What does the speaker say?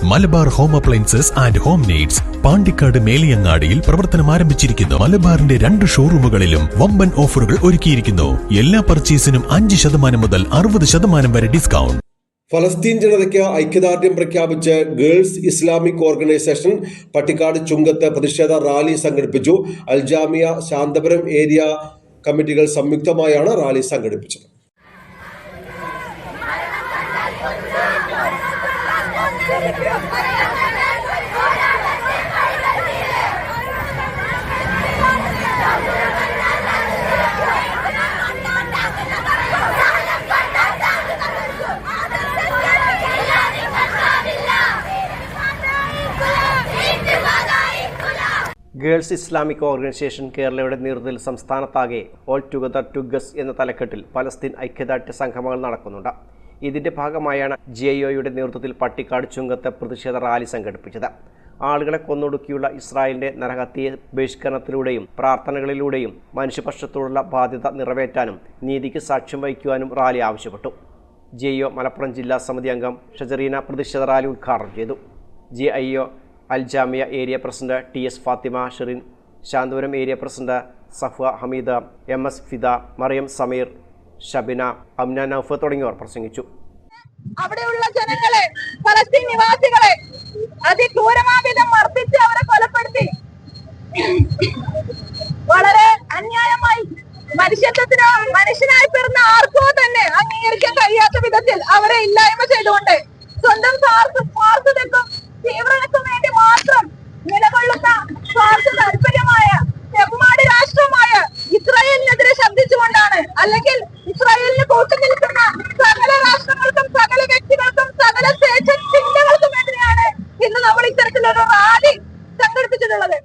Malabar home appliances and home needs Pandikkad മേലിയങ്ങാടിയിൽ പ്രവർത്തനം ആരംഭിച്ചിരിക്കുന്നു. മലബാറിന്റെ 2 ഷോറൂമുകളിലും വമ്പൻ ഓഫറുകൾ ഒരുക്കിയിരിക്കുന്നു. എല്ലാ പർച്ചേസിനും 5% മുതൽ 60% വരെ ഡിസ്കൗണ്ട്. ഫലസ്തീൻ ജനതയ്ക്ക് ഐക്യദാർഢ്യം പ്രഖ്യാപിച്ച് ഗേൾസ് ഇസ്ലാമിക് ഓർഗനൈസേഷൻ പട്ടിക്കാട് ചുങ്കത്ത് പ്രതിഷേധ റാലി സംഘടിപ്പിച്ചു. അൽജാമിയ ശാന്തപുരം ഏരിയ കമ്മിറ്റികൾ സംയുക്തമായാണ് റാലി സംഘടിപ്പിച്ചത്. ഗേൾസ് ഇസ്ലാമിക് ഓർഗനൈസേഷൻ കേരളയുടെ നേതൃത്വത്തിൽ സംസ്ഥാനത്താകെ ഓൾ ടുഗദർ ടുഗസ് എന്ന തലക്കെട്ടിൽ പലസ്തീൻ ഐക്യദാർഢ്യ സംഗമങ്ങൾ നടക്കുന്നുണ്ട്. ഇതിന്റെ ഭാഗമായാണ് GIOയുടെ നേതൃത്വത്തിൽ പട്ടിക്കാട് ചുങ്കത്ത് പ്രതിഷേധ റാലി സംഘടിപ്പിച്ചത്. ആളുകളെ കൊന്നൊടുക്കിയുള്ള ഇസ്രായേലിന്റെ നരഹത്യയെ ബഹിഷ്കരണത്തിലൂടെയും പ്രാർത്ഥനകളിലൂടെയും മനുഷ്യപക്ഷത്തോടുള്ള ബാധ്യത നിറവേറ്റാനും നീതിക്ക് സാക്ഷ്യം വഹിക്കുവാനും റാലി ആവശ്യപ്പെട്ടു. GIO മലപ്പുറം ജില്ലാ സമിതി അംഗം ഷജറീന പ്രതിഷേധ റാലി ഉദ്ഘാടനം ചെയ്തു. GIO Aljamia area president TS Fathima Sherin, Santhapuram area president Safwa Hameeda, MS Fida, Mariyam Sameer, Shabina, Amna Noufa തുടങ്ങിയവർ പ്രസംഗിച്ചു. അവിടെയുള്ള ജനങ്ങളെ, ഫലസ്തീൻ നിവാസികളെ അതിക്രൂരമാവിധം മർദ്ദിച്ച് അവരെ കൊലപ്പെടുത്തി വളരെ അന്യായമായി മനുഷ്യത്വത്തിനോ മനുഷ്യനായി പിറന്ന ആർക്കോ തന്നെ അംഗീകരിക്കാൻ കഴിയാത്ത വിധത്തിൽ അവരെ ഇല്ലായ്മ ചെയ്തുകൊണ്ട് സ്വന്തം സ്വാർത്ഥതയ്ക്കും തീവ്രതയ്ക്കും വേണ്ടി മാത്രം നിലകൊള്ളുന്ന സ്വാർത്ഥ താല്പര്യമായ ചെമ്മാടി രാഷ്ട്രമായ ഇസ്രായേലിനെതിരെ ശബ്ദിച്ചുകൊണ്ടാണ്, അല്ലെങ്കിൽ ഇസ്രായേലിന് കൂട്ടുനിൽക്കുന്ന സകല രാഷ്ട്രങ്ങൾക്കും സകല വ്യക്തികൾക്കും സകല ചിന്തകൾക്കും എതിരെയാണ് ഇന്ന് നമ്മൾ ഇത്തരത്തിലൊരു റാലി സംഘടിപ്പിച്ചിട്ടുള്ളത്.